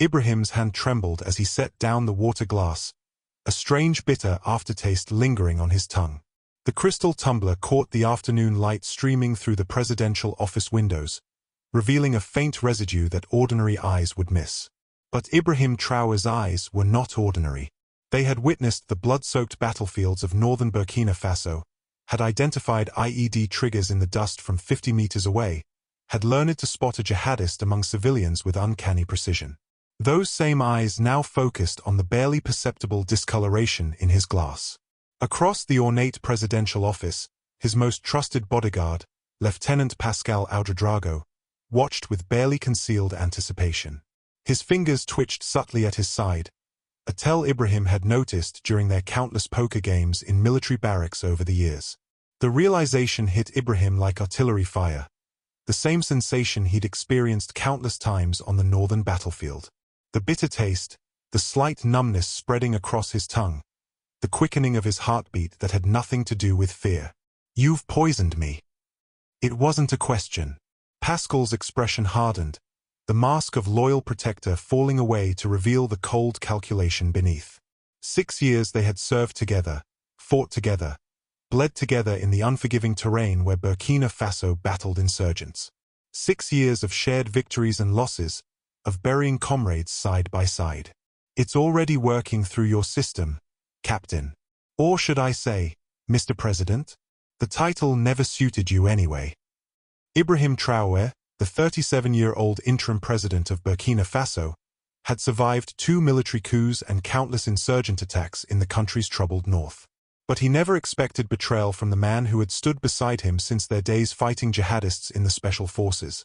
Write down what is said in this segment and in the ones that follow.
Ibrahim's hand trembled as he set down the water glass, a strange bitter aftertaste lingering on his tongue. The crystal tumbler caught the afternoon light streaming through the presidential office windows, revealing a faint residue that ordinary eyes would miss. But Ibrahim Traoré's eyes were not ordinary. They had witnessed the blood-soaked battlefields of northern Burkina Faso, had identified IED triggers in the dust from 50 meters away, had learned to spot a jihadist among civilians with uncanny precision. Those same eyes now focused on the barely perceptible discoloration in his glass. Across the ornate presidential office, his most trusted bodyguard, Lieutenant Pascal Ouedraogo, watched with barely concealed anticipation. His fingers twitched subtly at his side, a tell Ibrahim had noticed during their countless poker games in military barracks over the years. The realization hit Ibrahim like artillery fire, the same sensation he'd experienced countless times on the northern battlefield. The bitter taste, the slight numbness spreading across his tongue, the quickening of his heartbeat that had nothing to do with fear. "You've poisoned me." It wasn't a question. Pascal's expression hardened, the mask of loyal protector falling away to reveal the cold calculation beneath. 6 years they had served together, fought together, bled together in the unforgiving terrain where Burkina Faso battled insurgents. 6 years of shared victories and losses, of burying comrades side by side. "It's already working through your system, Captain. Or should I say, Mr. President? The title never suited you anyway." Ibrahim Traoré, the 37-year-old interim president of Burkina Faso, had survived 2 military coups and countless insurgent attacks in the country's troubled north. But he never expected betrayal from the man who had stood beside him since their days fighting jihadists in the special forces.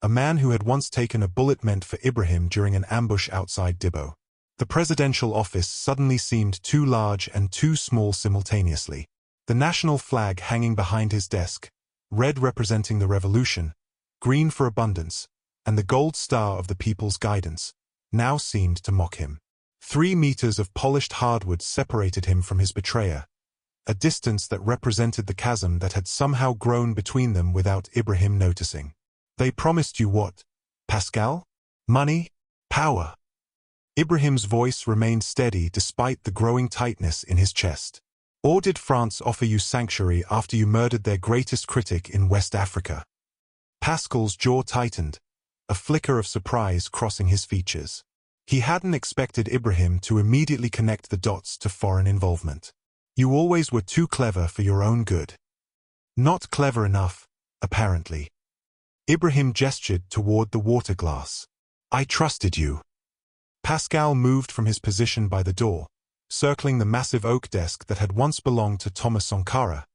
A man who had once taken a bullet meant for Ibrahim during an ambush outside Dibbo. The presidential office suddenly seemed too large and too small simultaneously. The national flag hanging behind his desk, red representing the revolution, green for abundance, and the gold star of the people's guidance, now seemed to mock him. 3 meters of polished hardwood separated him from his betrayer, a distance that represented the chasm that had somehow grown between them without Ibrahim noticing. "They promised you what, Pascal? Money? Power?" Ibrahim's voice remained steady despite the growing tightness in his chest. "Or did France offer you sanctuary after you murdered their greatest critic in West Africa?" Pascal's jaw tightened, a flicker of surprise crossing his features. He hadn't expected Ibrahim to immediately connect the dots to foreign involvement. "You always were too clever for your own good." "Not clever enough, apparently." Ibrahim gestured toward the water glass. "I trusted you." Pascal moved from his position by the door, circling the massive oak desk that had once belonged to Thomas Sankara,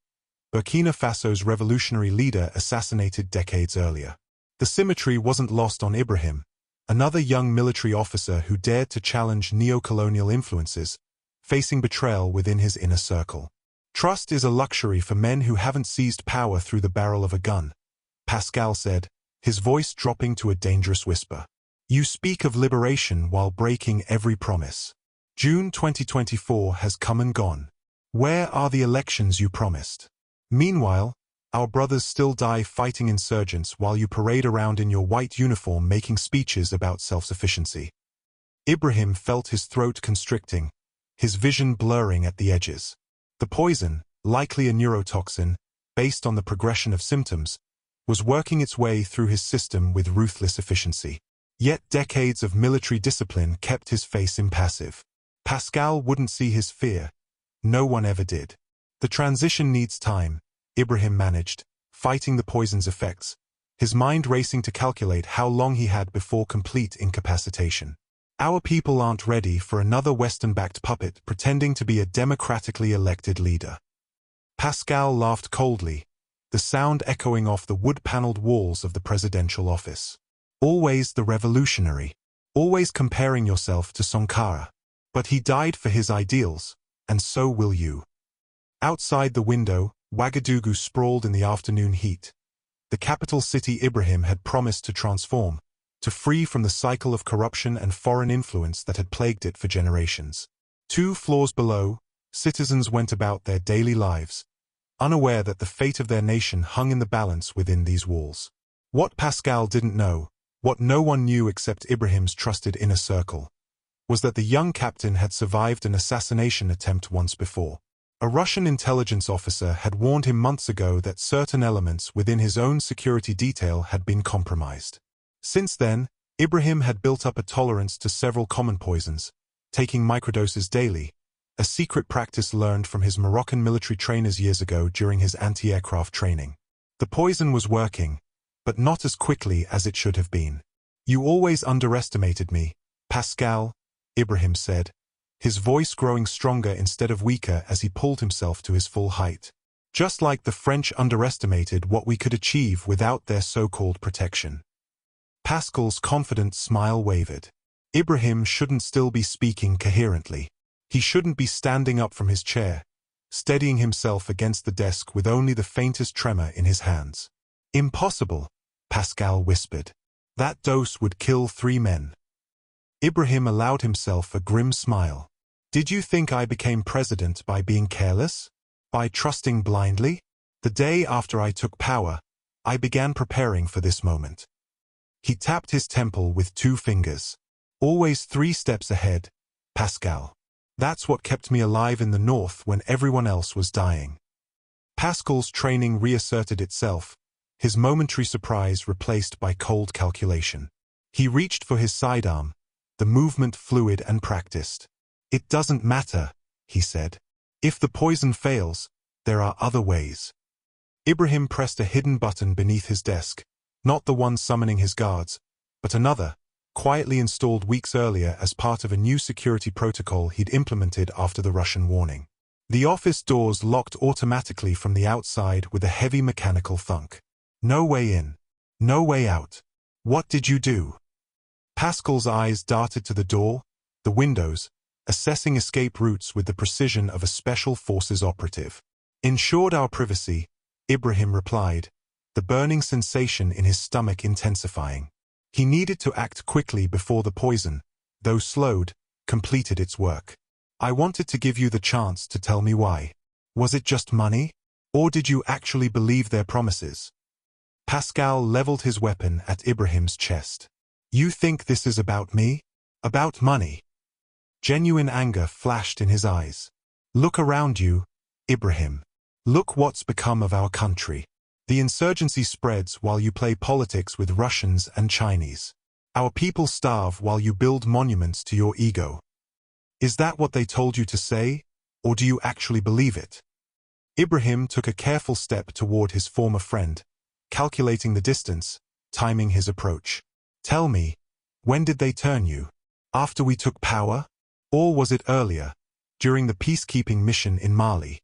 Burkina Faso's revolutionary leader assassinated decades earlier. The symmetry wasn't lost on Ibrahim, another young military officer who dared to challenge neo-colonial influences, facing betrayal within his inner circle. "Trust is a luxury for men who haven't seized power through the barrel of a gun," Pascal said, his voice dropping to a dangerous whisper. "You speak of liberation while breaking every promise. June 2024 has come and gone. Where are the elections you promised? Meanwhile, our brothers still die fighting insurgents while you parade around in your white uniform making speeches about self-sufficiency." Ibrahim felt his throat constricting, his vision blurring at the edges. The poison, likely a neurotoxin, based on the progression of symptoms, was working its way through his system with ruthless efficiency. Yet decades of military discipline kept his face impassive. Pascal wouldn't see his fear. No one ever did. "The transition needs time," Ibrahim managed, fighting the poison's effects, his mind racing to calculate how long he had before complete incapacitation. "Our people aren't ready for another Western-backed puppet pretending to be a democratically elected leader." Pascal laughed coldly, the sound echoing off the wood-paneled walls of the presidential office. "Always the revolutionary. Always comparing yourself to Sankara. But he died for his ideals, and so will you." Outside the window, Ouagadougou sprawled in the afternoon heat. The capital city Ibrahim had promised to transform, to free from the cycle of corruption and foreign influence that had plagued it for generations. 2 floors below, citizens went about their daily lives, unaware that the fate of their nation hung in the balance within these walls. What Pascal didn't know What no one knew except Ibrahim's trusted inner circle was that the young captain had survived an assassination attempt once before. A Russian intelligence officer had warned him months ago that certain elements within his own security detail had been compromised. Since then, Ibrahim had built up a tolerance to several common poisons, taking microdoses daily, a secret practice learned from his Moroccan military trainers years ago during his anti-aircraft training. The poison was working, but not as quickly as it should have been. "You always underestimated me, Pascal," Ibrahim said, his voice growing stronger instead of weaker as he pulled himself to his full height. "Just like the French underestimated what we could achieve without their so-called protection." Pascal's confident smile wavered. Ibrahim shouldn't still be speaking coherently. He shouldn't be standing up from his chair, steadying himself against the desk with only the faintest tremor in his hands. "Impossible," Pascal whispered. "That dose would kill 3 men." Ibrahim allowed himself a grim smile. "Did you think I became president by being careless? By trusting blindly? The day after I took power, I began preparing for this moment." He tapped his temple with 2 fingers. "Always 3 steps ahead, Pascal. That's what kept me alive in the north when everyone else was dying." Pascal's training reasserted itself, his momentary surprise replaced by cold calculation. He reached for his sidearm, the movement fluid and practiced. "It doesn't matter," he said. "If the poison fails, there are other ways." Ibrahim pressed a hidden button beneath his desk, not the one summoning his guards, but another, quietly installed weeks earlier as part of a new security protocol he'd implemented after the Russian warning. The office doors locked automatically from the outside with a heavy mechanical thunk. No way in. No way out. "What did you do?" Pascal's eyes darted to the door, the windows, assessing escape routes with the precision of a special forces operative. "Ensured our privacy," Ibrahim replied, the burning sensation in his stomach intensifying. He needed to act quickly before the poison, though slowed, completed its work. "I wanted to give you the chance to tell me why. Was it just money? Or did you actually believe their promises?" Pascal leveled his weapon at Ibrahim's chest. "You think this is about me? About money?" Genuine anger flashed in his eyes. "Look around you, Ibrahim. Look what's become of our country. The insurgency spreads while you play politics with Russians and Chinese. Our people starve while you build monuments to your ego. Is that what they told you to say, or do you actually believe it?" Ibrahim took a careful step toward his former friend, calculating the distance, timing his approach. "Tell me, when did they turn you? After we took power? Or was it earlier, during the peacekeeping mission in Mali?"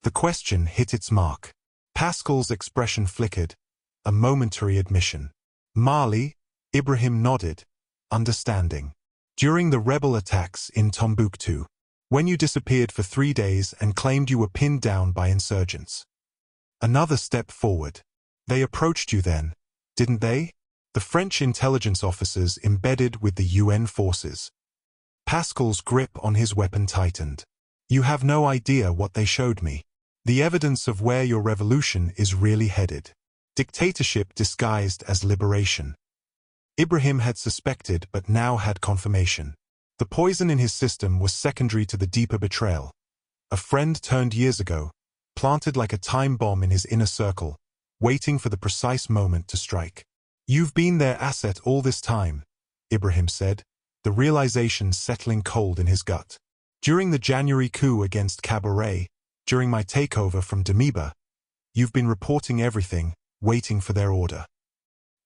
The question hit its mark. Pascal's expression flickered, a momentary admission. "Mali?" Ibrahim nodded, understanding. "During the rebel attacks in Tombouctou, when you disappeared for 3 days and claimed you were pinned down by insurgents." Another step forward. "They approached you then, didn't they? The French intelligence officers embedded with the UN forces." Pascal's grip on his weapon tightened. "You have no idea what they showed me. The evidence of where your revolution is really headed. Dictatorship disguised as liberation." Ibrahim had suspected but now had confirmation. The poison in his system was secondary to the deeper betrayal. A friend turned years ago, planted like a time bomb in his inner circle, waiting for the precise moment to strike. "You've been their asset all this time," Ibrahim said, the realization settling cold in his gut. "During the January coup against Cabaret, during my takeover from Damiba, you've been reporting everything, waiting for their order."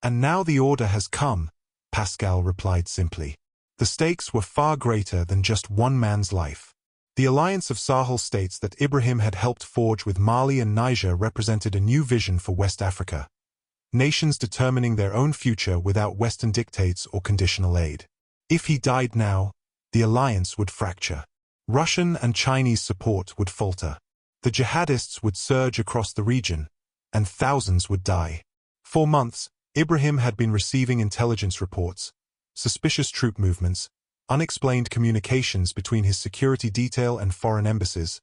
"And now the order has come," Pascal replied simply. The stakes were far greater than just one man's life. The alliance of Sahel states that Ibrahim had helped forge with Mali and Niger represented a new vision for West Africa. Nations determining their own future without Western dictates or conditional aid. If he died now, the alliance would fracture. Russian and Chinese support would falter. The jihadists would surge across the region, and thousands would die. For months, Ibrahim had been receiving intelligence reports, suspicious troop movements, unexplained communications between his security detail and foreign embassies,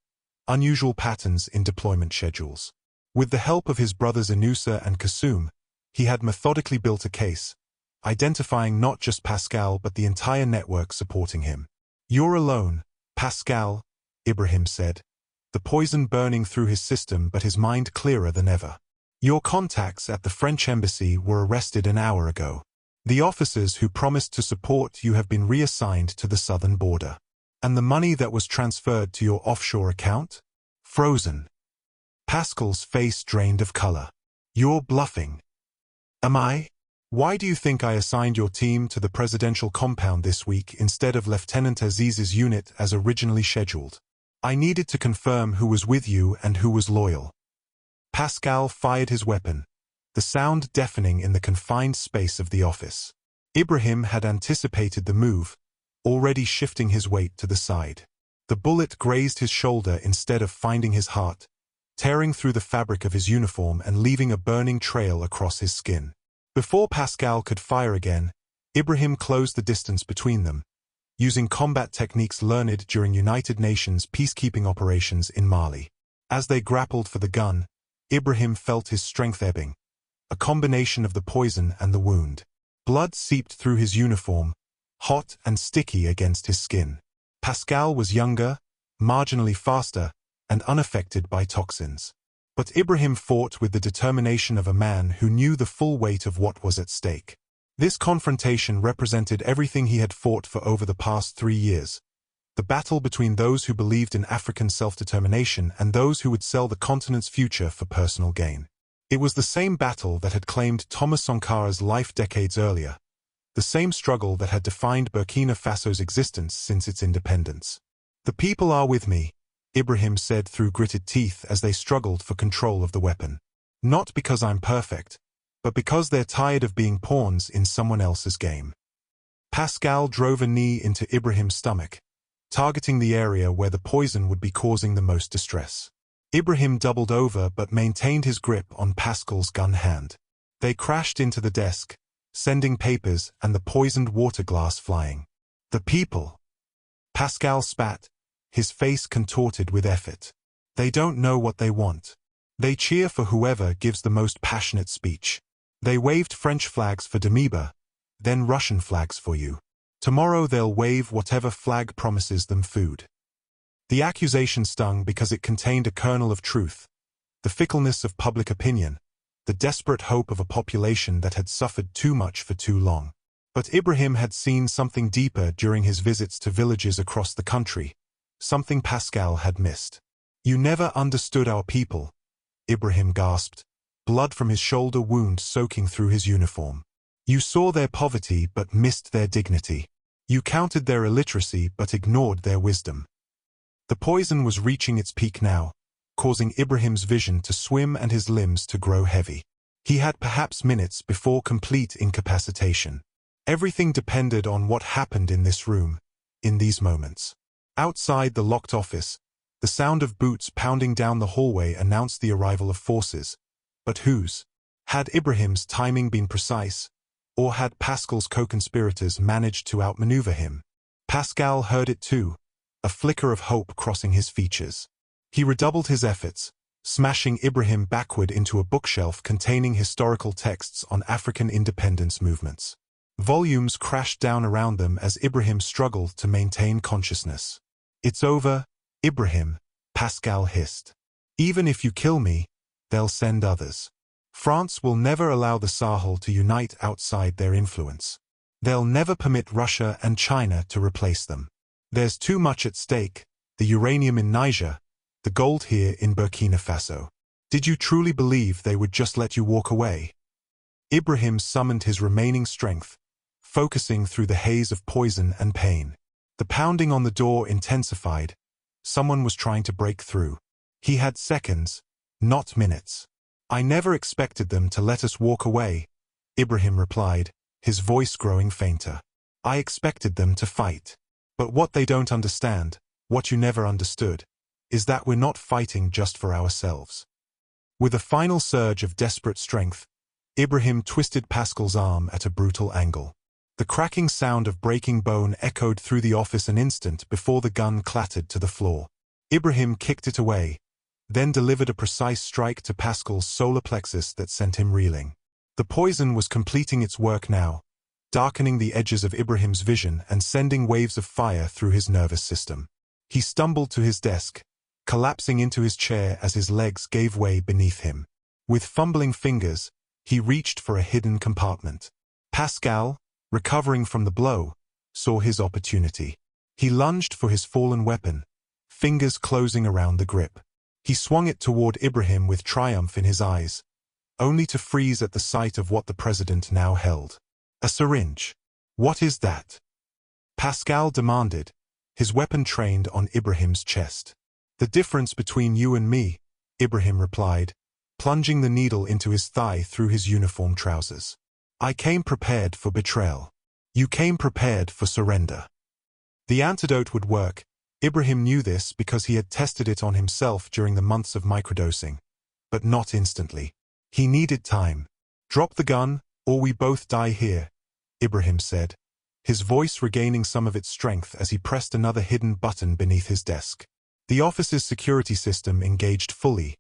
unusual patterns in deployment schedules. With the help of his brothers Inusa and Kasum, he had methodically built a case, identifying not just Pascal but the entire network supporting him. "You're alone, Pascal," Ibrahim said, the poison burning through his system but his mind clearer than ever. "Your contacts at the French embassy were arrested an hour ago. The officers who promised to support you have been reassigned to the southern border. And the money that was transferred to your offshore account? Frozen." Pascal's face drained of color. "You're bluffing." "Am I? Why do you think I assigned your team to the presidential compound this week instead of Lieutenant Aziz's unit as originally scheduled? I needed to confirm who was with you and who was loyal." Pascal fired his weapon, the sound deafening in the confined space of the office. Ibrahim had anticipated the move, already shifting his weight to the side. The bullet grazed his shoulder instead of finding his heart, tearing through the fabric of his uniform and leaving a burning trail across his skin. Before Pascal could fire again, Ibrahim closed the distance between them, using combat techniques learned during United Nations peacekeeping operations in Mali. As they grappled for the gun, Ibrahim felt his strength ebbing, a combination of the poison and the wound. Blood seeped through his uniform, hot and sticky against his skin. Pascal was younger, marginally faster, and unaffected by toxins. But Ibrahim fought with the determination of a man who knew the full weight of what was at stake. This confrontation represented everything he had fought for over the past 3 years. The battle between those who believed in African self-determination and those who would sell the continent's future for personal gain. It was the same battle that had claimed Thomas Sankara's life decades earlier, the same struggle that had defined Burkina Faso's existence since its independence. "The people are with me," Ibrahim said through gritted teeth as they struggled for control of the weapon. "Not because I'm perfect, but because they're tired of being pawns in someone else's game." Pascal drove a knee into Ibrahim's stomach, targeting the area where the poison would be causing the most distress. Ibrahim doubled over but maintained his grip on Pascal's gun hand. They crashed into the desk, sending papers and the poisoned water glass flying. "The people!" Pascal spat, his face contorted with effort. "They don't know what they want. They cheer for whoever gives the most passionate speech. They waved French flags for Damiba, then Russian flags for you. Tomorrow they'll wave whatever flag promises them food." The accusation stung because it contained a kernel of truth, the fickleness of public opinion, the desperate hope of a population that had suffered too much for too long. But Ibrahim had seen something deeper during his visits to villages across the country, something Pascal had missed. "You never understood our people," Ibrahim gasped, blood from his shoulder wound soaking through his uniform. "You saw their poverty but missed their dignity. You counted their illiteracy but ignored their wisdom." The poison was reaching its peak now, causing Ibrahim's vision to swim and his limbs to grow heavy. He had perhaps minutes before complete incapacitation. Everything depended on what happened in this room, in these moments. Outside the locked office, the sound of boots pounding down the hallway announced the arrival of forces. But whose? Had Ibrahim's timing been precise, or had Pascal's co-conspirators managed to outmaneuver him? Pascal heard it too, a flicker of hope crossing his features. He redoubled his efforts, smashing Ibrahim backward into a bookshelf containing historical texts on African independence movements. Volumes crashed down around them as Ibrahim struggled to maintain consciousness. "It's over, Ibrahim," Pascal hissed. "Even if you kill me, they'll send others. France will never allow the Sahel to unite outside their influence. They'll never permit Russia and China to replace them. There's too much at stake, the uranium in Niger, the gold here in Burkina Faso. Did you truly believe they would just let you walk away?" Ibrahim summoned his remaining strength, focusing through the haze of poison and pain. The pounding on the door intensified. Someone was trying to break through. He had seconds, not minutes. "I never expected them to let us walk away," Ibrahim replied, his voice growing fainter. "I expected them to fight. But what they don't understand, what you never understood, is that we're not fighting just for ourselves." With a final surge of desperate strength, Ibrahim twisted Pascal's arm at a brutal angle. The cracking sound of breaking bone echoed through the office an instant before the gun clattered to the floor. Ibrahim kicked it away, then delivered a precise strike to Pascal's solar plexus that sent him reeling. The poison was completing its work now, darkening the edges of Ibrahim's vision and sending waves of fire through his nervous system. He stumbled to his desk, collapsing into his chair as his legs gave way beneath him. With fumbling fingers, he reached for a hidden compartment. Pascal, recovering from the blow, saw his opportunity. He lunged for his fallen weapon, fingers closing around the grip. He swung it toward Ibrahim with triumph in his eyes, only to freeze at the sight of what the president now held. A syringe. "What is that?" Pascal demanded, his weapon trained on Ibrahim's chest. "The difference between you and me," Ibrahim replied, plunging the needle into his thigh through his uniform trousers. "I came prepared for betrayal. You came prepared for surrender." The antidote would work. Ibrahim knew this because he had tested it on himself during the months of microdosing, but not instantly. He needed time. "Drop the gun, or we both die here," Ibrahim said, his voice regaining some of its strength as he pressed another hidden button beneath his desk. The office's security system engaged fully,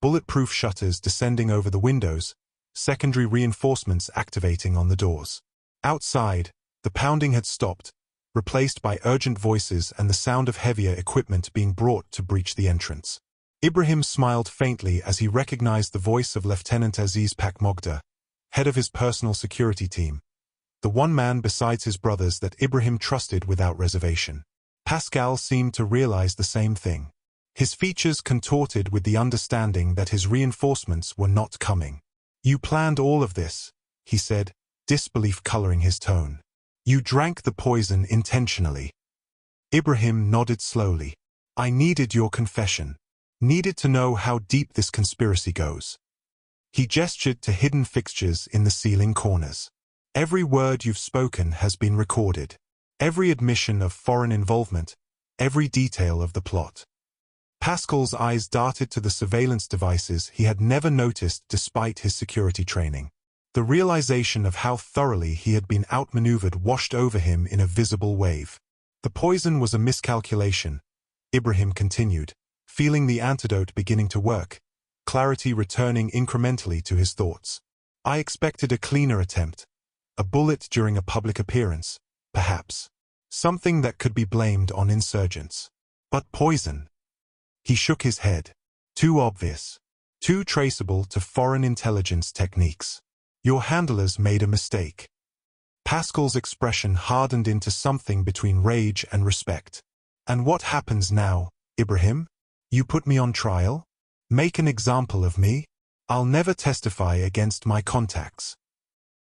bulletproof shutters descending over the windows, secondary reinforcements activating on the doors. Outside, the pounding had stopped, replaced by urgent voices and the sound of heavier equipment being brought to breach the entrance. Ibrahim smiled faintly as he recognized the voice of Lieutenant Aziz Pakmogda, head of his personal security team, the one man besides his brothers that Ibrahim trusted without reservation. Pascal seemed to realize the same thing. His features contorted with the understanding that his reinforcements were not coming. "You planned all of this," he said, disbelief coloring his tone. "You drank the poison intentionally." Ibrahim nodded slowly. "I needed your confession. Needed to know how deep this conspiracy goes." He gestured to hidden fixtures in the ceiling corners. "Every word you've spoken has been recorded. Every admission of foreign involvement, every detail of the plot." Pascal's eyes darted to the surveillance devices he had never noticed despite his security training. The realization of how thoroughly he had been outmaneuvered washed over him in a visible wave. "The poison was a miscalculation," Ibrahim continued, feeling the antidote beginning to work, clarity returning incrementally to his thoughts. "I expected a cleaner attempt, a bullet during a public appearance, perhaps. Something that could be blamed on insurgents. But poison." He shook his head. "Too obvious. Too traceable to foreign intelligence techniques. Your handlers made a mistake." Pascal's expression hardened into something between rage and respect. "And what happens now, Ibrahim? You put me on trial? Make an example of me? I'll never testify against my contacts."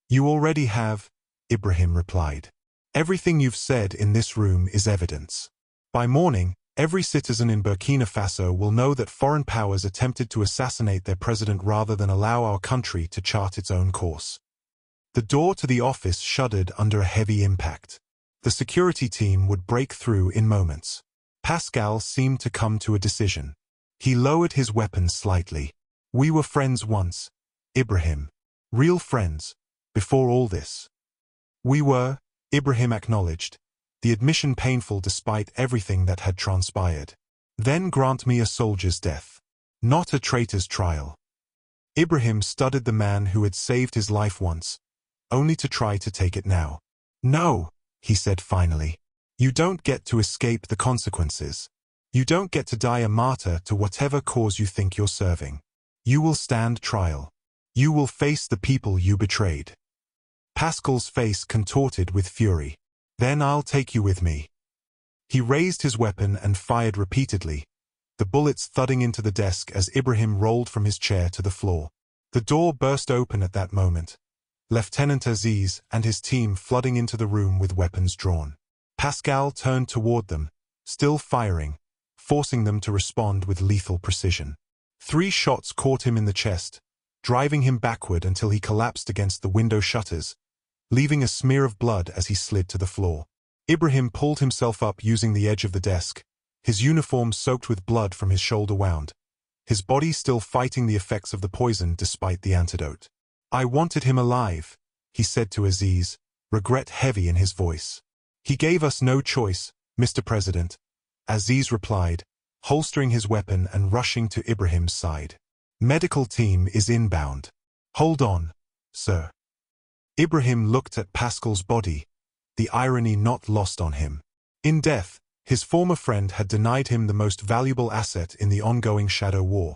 "You already have," Ibrahim replied. "Everything you've said in this room is evidence. By morning, every citizen in Burkina Faso will know that foreign powers attempted to assassinate their president rather than allow our country to chart its own course." The door to the office shuddered under a heavy impact. The security team would break through in moments. Pascal seemed to come to a decision. He lowered his weapon slightly. "We were friends once, Ibrahim. Real friends, before all this." "We were," Ibrahim acknowledged, the admission painful despite everything that had transpired. "Then grant me a soldier's death, not a traitor's trial." Ibrahim studied the man who had saved his life once, only to try to take it now. "No," he said finally. "You don't get to escape the consequences. You don't get to die a martyr to whatever cause you think you're serving. You will stand trial. You will face the people you betrayed." Pascal's face contorted with fury. "Then I'll take you with me." He raised his weapon and fired repeatedly, the bullets thudding into the desk as Ibrahim rolled from his chair to the floor. The door burst open at that moment, Lieutenant Aziz and his team flooding into the room with weapons drawn. Pascal turned toward them, still firing, forcing them to respond with lethal precision. 3 shots caught him in the chest, driving him backward until he collapsed against the window shutters, leaving a smear of blood as he slid to the floor. Ibrahim pulled himself up using the edge of the desk, his uniform soaked with blood from his shoulder wound, his body still fighting the effects of the poison despite the antidote. "I wanted him alive," he said to Aziz, regret heavy in his voice. "He gave us no choice, Mr. President," Aziz replied, holstering his weapon and rushing to Ibrahim's side. "Medical team is inbound." "Hold on, sir." Ibrahim looked at Pascal's body, the irony not lost on him. In death, his former friend had denied him the most valuable asset in the ongoing shadow war,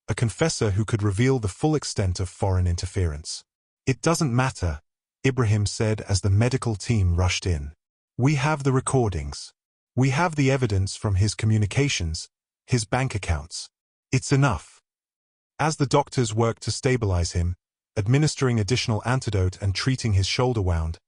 a confessor who could reveal the full extent of foreign interference. "It doesn't matter," Ibrahim said as the medical team rushed in. "We have the recordings. We have the evidence from his communications, his bank accounts. It's enough." As the doctors worked to stabilize him, administering additional antidote and treating his shoulder wound,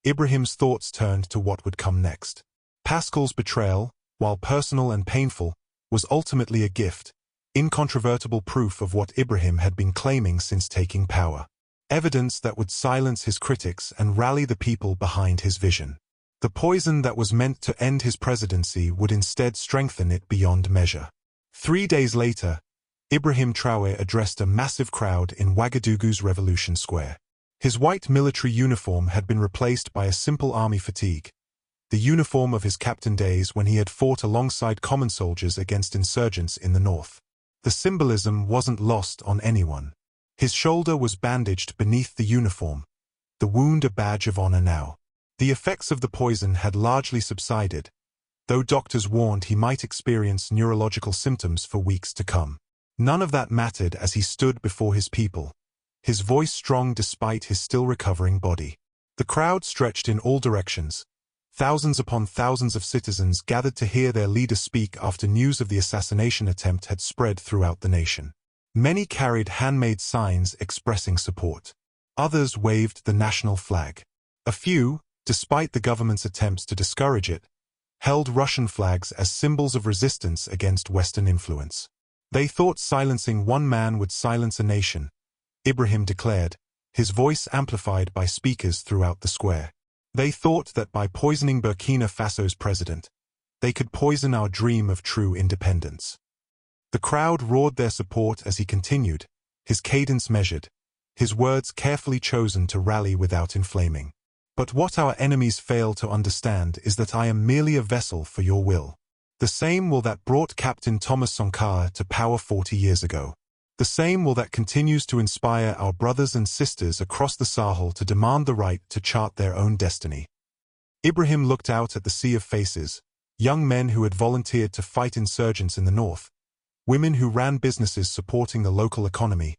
Ibrahim's thoughts turned to what would come next. Pascal's betrayal, while personal and painful, was ultimately a gift, incontrovertible proof of what Ibrahim had been claiming since taking power. Evidence that would silence his critics and rally the people behind his vision. The poison that was meant to end his presidency would instead strengthen it beyond measure. 3 days later, Ibrahim Traoré addressed a massive crowd in Ouagadougou's Revolution Square. His white military uniform had been replaced by a simple army fatigue, the uniform of his captain days when he had fought alongside common soldiers against insurgents in the north. The symbolism wasn't lost on anyone. His shoulder was bandaged beneath the uniform, the wound a badge of honor now. The effects of the poison had largely subsided, though doctors warned he might experience neurological symptoms for weeks to come. None of that mattered as he stood before his people, his voice strong despite his still recovering body. The crowd stretched in all directions. Thousands upon thousands of citizens gathered to hear their leader speak after news of the assassination attempt had spread throughout the nation. Many carried handmade signs expressing support. Others waved the national flag. A few, despite the government's attempts to discourage it, held Russian flags as symbols of resistance against Western influence. They thought silencing one man would silence a nation, Ibrahim declared, his voice amplified by speakers throughout the square. They thought that by poisoning Burkina Faso's president, they could poison our dream of true independence. The crowd roared their support as he continued, his cadence measured, his words carefully chosen to rally without inflaming. "But what our enemies fail to understand is that I am merely a vessel for your will. The same will that brought Captain Thomas Sankara to power 40 years ago. The same will that continues to inspire our brothers and sisters across the Sahel to demand the right to chart their own destiny." Ibrahim looked out at the sea of faces, young men who had volunteered to fight insurgents in the north, women who ran businesses supporting the local economy,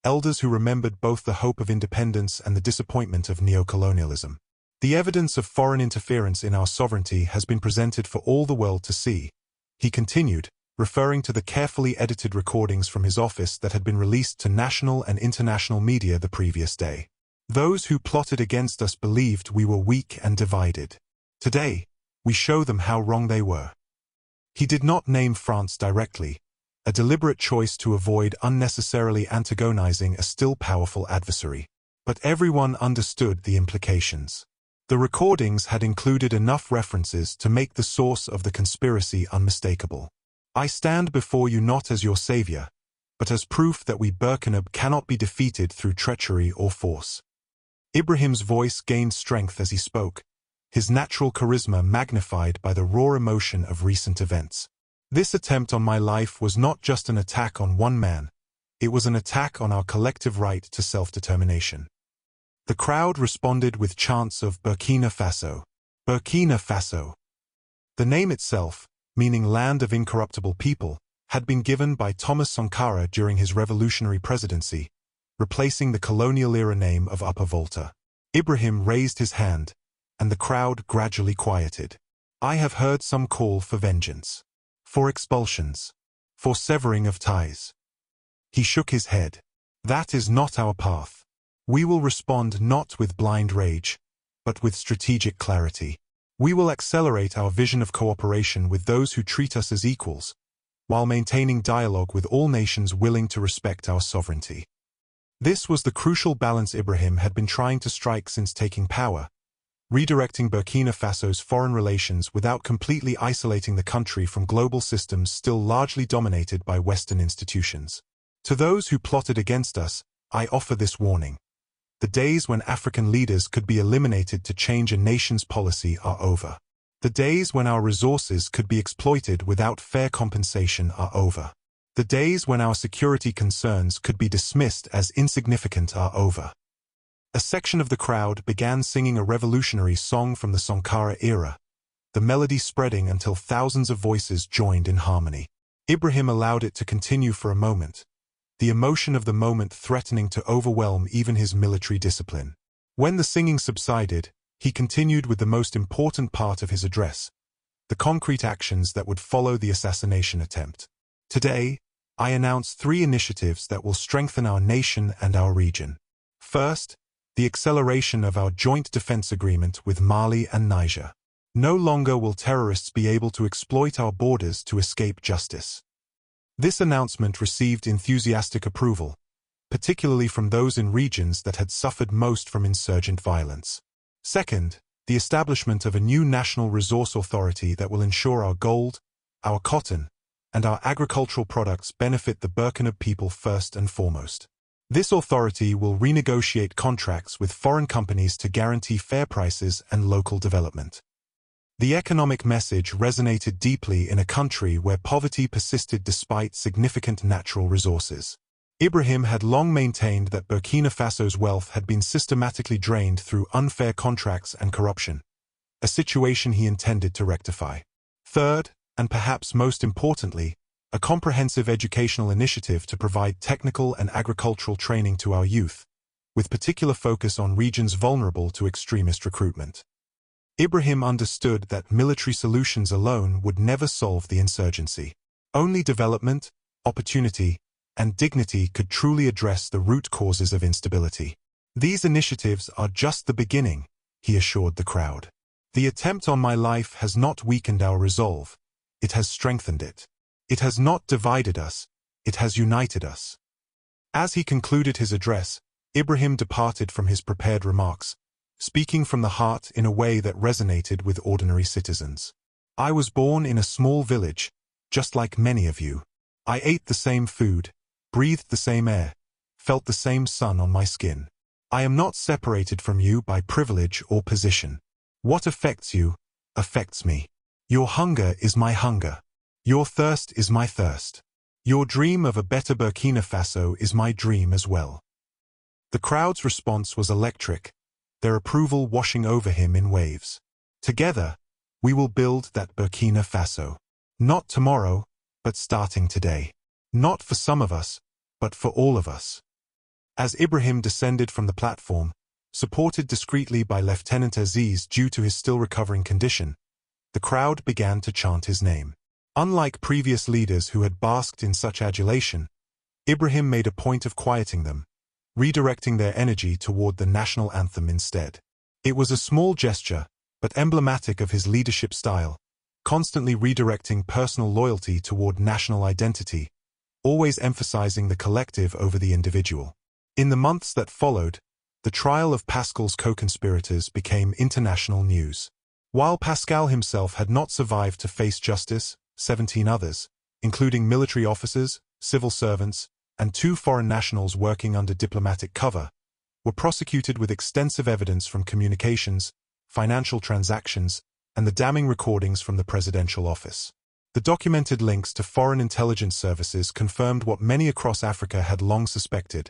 elders who remembered both the hope of independence and the disappointment of neocolonialism. "The evidence of foreign interference in our sovereignty has been presented for all the world to see," he continued, referring to the carefully edited recordings from his office that had been released to national and international media the previous day. "Those who plotted against us believed we were weak and divided. Today, we show them how wrong they were." He did not name France directly, a deliberate choice to avoid unnecessarily antagonizing a still powerful adversary. But everyone understood the implications. The recordings had included enough references to make the source of the conspiracy unmistakable. "I stand before you not as your savior, but as proof that we Burkinab cannot be defeated through treachery or force." Ibrahim's voice gained strength as he spoke, his natural charisma magnified by the raw emotion of recent events. "This attempt on my life was not just an attack on one man, it was an attack on our collective right to self-determination." The crowd responded with chants of Burkina Faso. Burkina Faso. The name itself, meaning land of incorruptible people, had been given by Thomas Sankara during his revolutionary presidency, replacing the colonial-era name of Upper Volta. Ibrahim raised his hand, and the crowd gradually quieted. "I have heard some call for vengeance, for expulsions, for severing of ties." He shook his head. "That is not our path. We will respond not with blind rage, but with strategic clarity. We will accelerate our vision of cooperation with those who treat us as equals, while maintaining dialogue with all nations willing to respect our sovereignty." This was the crucial balance Ibrahim had been trying to strike since taking power, redirecting Burkina Faso's foreign relations without completely isolating the country from global systems still largely dominated by Western institutions. "To those who plotted against us, I offer this warning. The days when African leaders could be eliminated to change a nation's policy are over. The days when our resources could be exploited without fair compensation are over. The days when our security concerns could be dismissed as insignificant are over. A section of the crowd began singing a revolutionary song from the Sankara era, the melody spreading until thousands of voices joined in harmony. Ibrahim allowed it to continue for a moment, the emotion of the moment threatening to overwhelm even his military discipline. When the singing subsided, he continued with the most important part of his address, the concrete actions that would follow the assassination attempt. Today, I announce 3 initiatives that will strengthen our nation and our region. First, the acceleration of our joint defense agreement with Mali and Niger. No longer will terrorists be able to exploit our borders to escape justice. This announcement received enthusiastic approval, particularly from those in regions that had suffered most from insurgent violence. Second, the establishment of a new national resource authority that will ensure our gold, our cotton, and our agricultural products benefit the Burkina people first and foremost. This authority will renegotiate contracts with foreign companies to guarantee fair prices and local development. The economic message resonated deeply in a country where poverty persisted despite significant natural resources. Ibrahim had long maintained that Burkina Faso's wealth had been systematically drained through unfair contracts and corruption, a situation he intended to rectify. Third, and perhaps most importantly, a comprehensive educational initiative to provide technical and agricultural training to our youth, with particular focus on regions vulnerable to extremist recruitment. Ibrahim understood that military solutions alone would never solve the insurgency. Only development, opportunity, and dignity could truly address the root causes of instability. These initiatives are just the beginning, he assured the crowd. The attempt on my life has not weakened our resolve, it has strengthened it. It has not divided us, it has united us. As he concluded his address, Ibrahim departed from his prepared remarks, speaking from the heart in a way that resonated with ordinary citizens. I was born in a small village, just like many of you. I ate the same food, breathed the same air, felt the same sun on my skin. I am not separated from you by privilege or position. What affects you, affects me. Your hunger is my hunger. Your thirst is my thirst. Your dream of a better Burkina Faso is my dream as well. The crowd's response was electric, their approval washing over him in waves. Together, we will build that Burkina Faso. Not tomorrow, but starting today. Not for some of us, but for all of us. As Ibrahim descended from the platform, supported discreetly by Lieutenant Aziz due to his still recovering condition, the crowd began to chant his name. Unlike previous leaders who had basked in such adulation, Ibrahim made a point of quieting them, redirecting their energy toward the national anthem instead. It was a small gesture, but emblematic of his leadership style, constantly redirecting personal loyalty toward national identity, always emphasizing the collective over the individual. In the months that followed, the trial of Pascal's co-conspirators became international news. While Pascal himself had not survived to face justice, 17 others, including military officers, civil servants, and 2 foreign nationals working under diplomatic cover, were prosecuted with extensive evidence from communications, financial transactions, and the damning recordings from the presidential office. The documented links to foreign intelligence services confirmed what many across Africa had long suspected,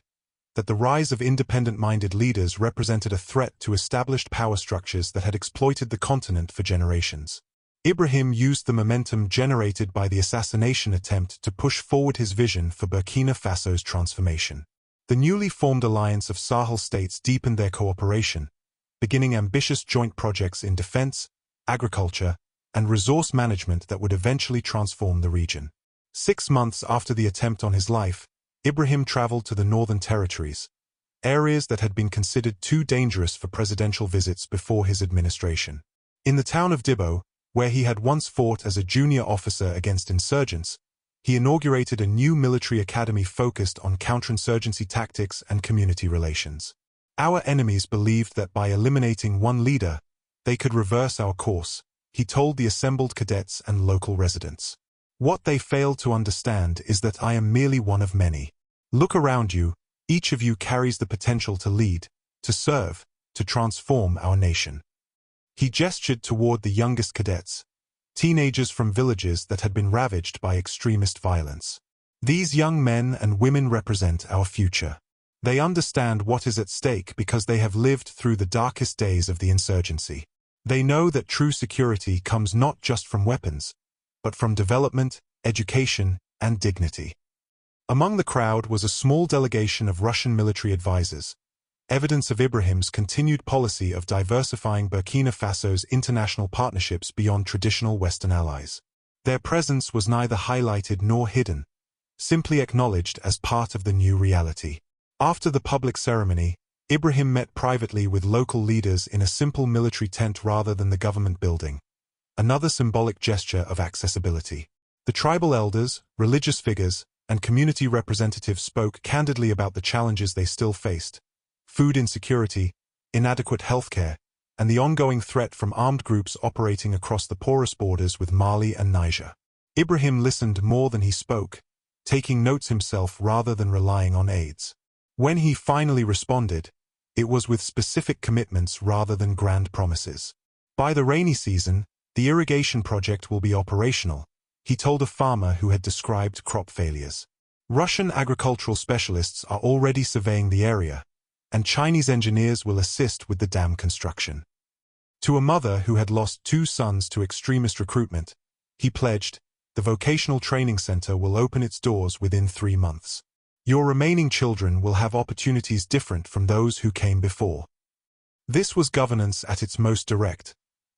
that the rise of independent-minded leaders represented a threat to established power structures that had exploited the continent for generations. Ibrahim used the momentum generated by the assassination attempt to push forward his vision for Burkina Faso's transformation. The newly formed alliance of Sahel states deepened their cooperation, beginning ambitious joint projects in defense, agriculture, and resource management that would eventually transform the region. 6 months after the attempt on his life, Ibrahim traveled to the Northern Territories, areas that had been considered too dangerous for presidential visits before his administration. In the town of Dibbo, where he had once fought as a junior officer against insurgents, he inaugurated a new military academy focused on counterinsurgency tactics and community relations. Our enemies believed that by eliminating one leader, they could reverse our course, he told the assembled cadets and local residents. What they failed to understand is that I am merely one of many. Look around you, each of you carries the potential to lead, to serve, to transform our nation. He gestured toward the youngest cadets, teenagers from villages that had been ravaged by extremist violence. These young men and women represent our future. They understand what is at stake because they have lived through the darkest days of the insurgency. They know that true security comes not just from weapons, but from development, education, and dignity. Among the crowd was a small delegation of Russian military advisors, evidence of Ibrahim's continued policy of diversifying Burkina Faso's international partnerships beyond traditional Western allies. Their presence was neither highlighted nor hidden, simply acknowledged as part of the new reality. After the public ceremony, Ibrahim met privately with local leaders in a simple military tent rather than the government building, another symbolic gesture of accessibility. The tribal elders, religious figures, and community representatives spoke candidly about the challenges they still faced: food insecurity, inadequate healthcare, and the ongoing threat from armed groups operating across the porous borders with Mali and Niger. Ibrahim listened more than he spoke, taking notes himself rather than relying on aides. When he finally responded, it was with specific commitments rather than grand promises. By the rainy season, the irrigation project will be operational, he told a farmer who had described crop failures. Russian agricultural specialists are already surveying the area, and Chinese engineers will assist with the dam construction. To a mother who had lost 2 sons to extremist recruitment, he pledged, the vocational training center will open its doors within 3 months. Your remaining children will have opportunities different from those who came before. This was governance at its most direct,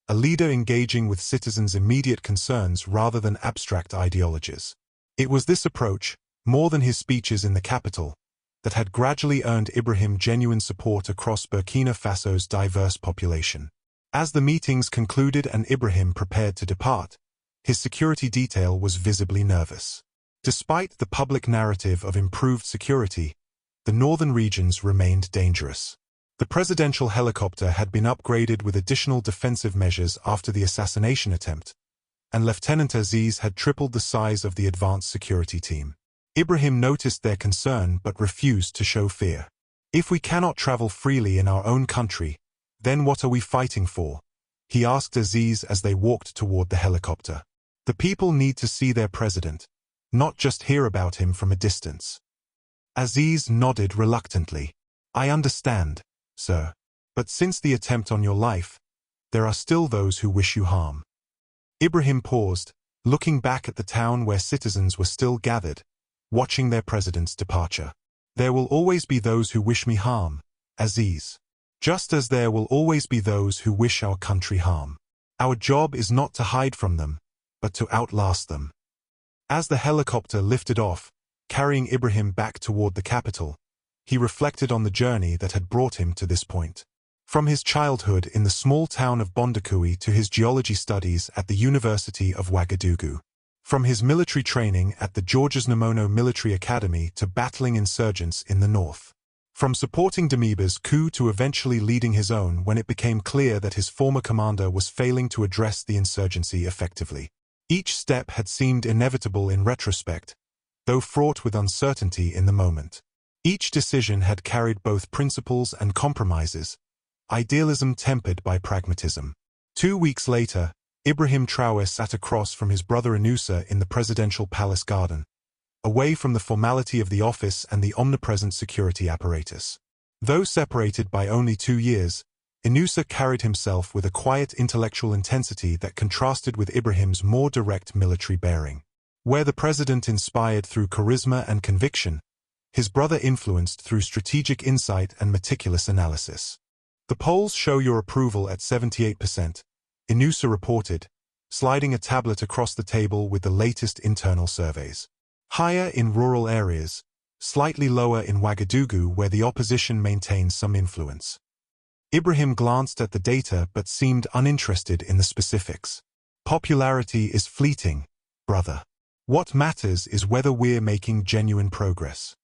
a leader engaging with citizens' immediate concerns rather than abstract ideologies. It was this approach, more than his speeches in the capital, that had gradually earned Ibrahim genuine support across Burkina Faso's diverse population. As the meetings concluded and Ibrahim prepared to depart, his security detail was visibly nervous. Despite the public narrative of improved security, the northern regions remained dangerous. The presidential helicopter had been upgraded with additional defensive measures after the assassination attempt, and Lieutenant Aziz had tripled the size of the advanced security team. Ibrahim noticed their concern but refused to show fear. If we cannot travel freely in our own country, then what are we fighting for? He asked Aziz as they walked toward the helicopter. The people need to see their president, not just hear about him from a distance. Aziz nodded reluctantly. I understand, sir. But since the attempt on your life, there are still those who wish you harm. Ibrahim paused, looking back at the town where citizens were still gathered, watching their president's departure. There will always be those who wish me harm, Aziz. Just as there will always be those who wish our country harm. Our job is not to hide from them, but to outlast them. As the helicopter lifted off, carrying Ibrahim back toward the capital, he reflected on the journey that had brought him to this point. From his childhood in the small town of Bondakui to his geology studies at the University of Ouagadougou. From his military training at the Georges Namono Military Academy to battling insurgents in the north. From supporting Damiba's coup to eventually leading his own when it became clear that his former commander was failing to address the insurgency effectively. Each step had seemed inevitable in retrospect, though fraught with uncertainty in the moment. Each decision had carried both principles and compromises, idealism tempered by pragmatism. 2 weeks later, Ibrahim Traoré sat across from his brother Inusa in the presidential palace garden, away from the formality of the office and the omnipresent security apparatus. Though separated by only 2 years, Inusa carried himself with a quiet intellectual intensity that contrasted with Ibrahim's more direct military bearing. Where the president inspired through charisma and conviction, his brother influenced through strategic insight and meticulous analysis. The polls show your approval at 78%, Inusa reported, sliding a tablet across the table with the latest internal surveys. Higher in rural areas, slightly lower in Ouagadougou where the opposition maintains some influence. Ibrahim glanced at the data but seemed uninterested in the specifics. Popularity is fleeting, brother. What matters is whether we're making genuine progress.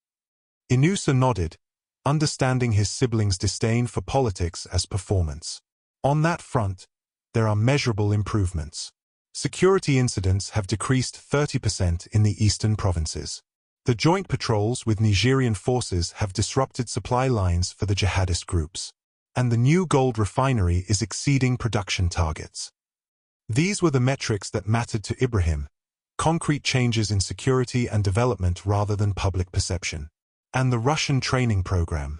Inusa nodded, understanding his siblings' disdain for politics as performance. On that front, there are measurable improvements. Security incidents have decreased 30% in the eastern provinces. The joint patrols with Nigerian forces have disrupted supply lines for the jihadist groups. And the new gold refinery is exceeding production targets. These were the metrics that mattered to Ibrahim, concrete changes in security and development rather than public perception. And the Russian training program?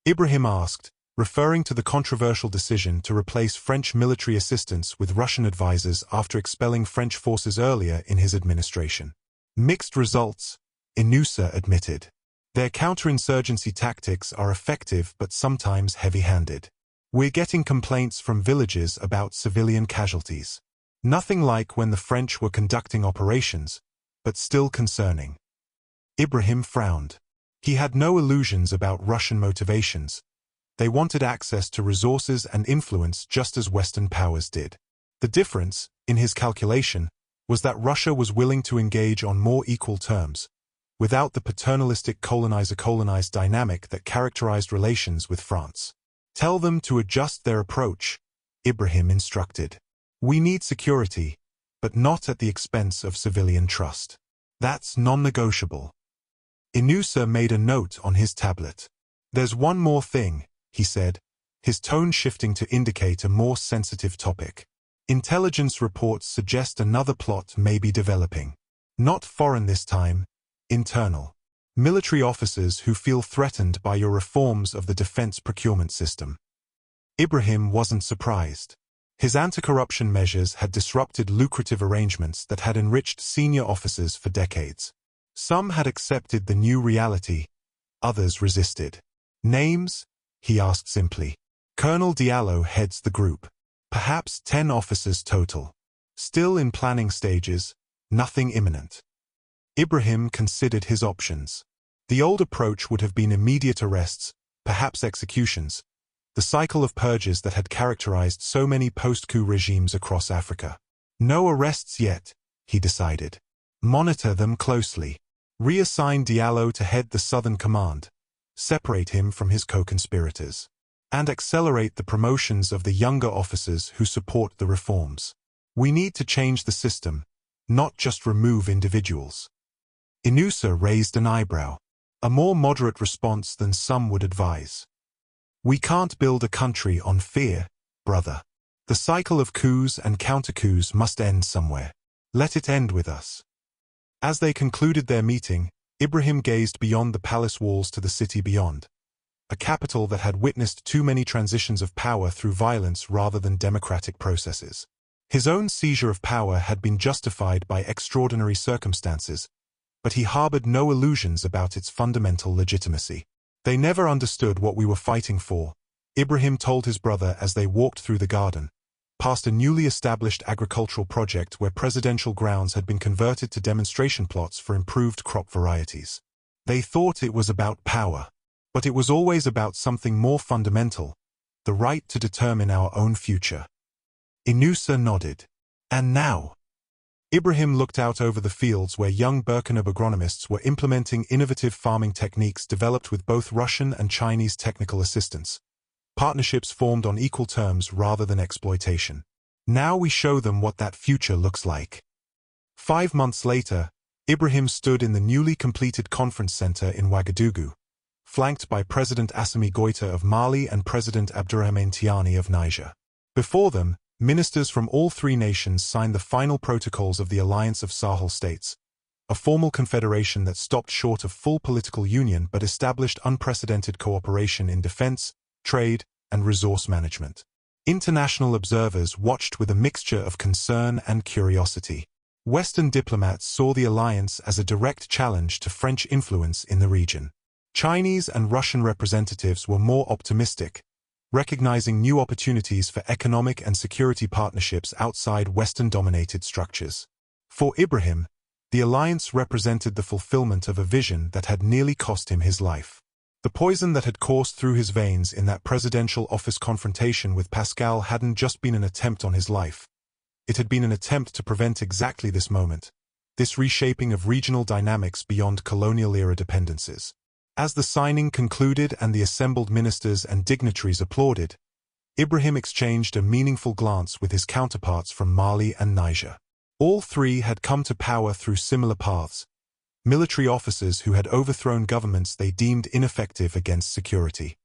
Ibrahim asked, referring to the controversial decision to replace French military assistance with Russian advisors after expelling French forces earlier in his administration. Mixed results, Inusa admitted. Their counterinsurgency tactics are effective but sometimes heavy-handed. We're getting complaints from villages about civilian casualties. Nothing like when the French were conducting operations, but still concerning. Ibrahim frowned. He had no illusions about Russian motivations. They wanted access to resources and influence just as Western powers did. The difference, in his calculation, was that Russia was willing to engage on more equal terms, without the paternalistic colonizer-colonized dynamic that characterized relations with France. Tell them to adjust their approach, Ibrahim instructed. We need security, but not at the expense of civilian trust. That's non-negotiable. Inusa made a note on his tablet. There's one more thing, he said, his tone shifting to indicate a more sensitive topic. Intelligence reports suggest another plot may be developing. Not foreign this time, internal. Military officers who feel threatened by your reforms of the defense procurement system. Ibrahim wasn't surprised. His anti-corruption measures had disrupted lucrative arrangements that had enriched senior officers for decades. Some had accepted the new reality, others resisted. Names? He asked simply. Colonel Diallo heads the group. Perhaps 10 officers total. Still in planning stages, nothing imminent. Ibrahim considered his options. The old approach would have been immediate arrests, perhaps executions, the cycle of purges that had characterized so many post-coup regimes across Africa. No arrests yet, he decided. Monitor them closely. Reassign Diallo to head the Southern Command, separate him from his co-conspirators, and accelerate the promotions of the younger officers who support the reforms. We need to change the system, not just remove individuals. Inusa raised an eyebrow, a more moderate response than some would advise. We can't build a country on fear, brother. The cycle of coups and counter-coups must end somewhere. Let it end with us. As they concluded their meeting, Ibrahim gazed beyond the palace walls to the city beyond, a capital that had witnessed too many transitions of power through violence rather than democratic processes. His own seizure of power had been justified by extraordinary circumstances, but he harbored no illusions about its fundamental legitimacy. They never understood what we were fighting for, Ibrahim told his brother as they walked through the garden, past a newly established agricultural project where presidential grounds had been converted to demonstration plots for improved crop varieties. They thought it was about power, but it was always about something more fundamental, the right to determine our own future. Inusa nodded. And now? Ibrahim looked out over the fields where young Burkinab agronomists were implementing innovative farming techniques developed with both Russian and Chinese technical assistance. Partnerships formed on equal terms rather than exploitation. Now we show them what that future looks like. 5 months later, Ibrahim stood in the newly completed conference center in Ouagadougou, flanked by President Assimi Goïta of Mali and President Abdourahmane Tiani of Niger. Before them, ministers from all 3 nations signed the final protocols of the Alliance of Sahel States, a formal confederation that stopped short of full political union but established unprecedented cooperation in defense, trade, and resource management. International observers watched with a mixture of concern and curiosity. Western diplomats saw the alliance as a direct challenge to French influence in the region. Chinese and Russian representatives were more optimistic, recognizing new opportunities for economic and security partnerships outside Western-dominated structures. For Ibrahim, the alliance represented the fulfillment of a vision that had nearly cost him his life. The poison that had coursed through his veins in that presidential office confrontation with Pascal hadn't just been an attempt on his life. It had been an attempt to prevent exactly this moment, this reshaping of regional dynamics beyond colonial-era dependencies. As the signing concluded and the assembled ministers and dignitaries applauded, Ibrahim exchanged a meaningful glance with his counterparts from Mali and Niger. All 3 had come to power through similar paths, military officers who had overthrown governments they deemed ineffective against security.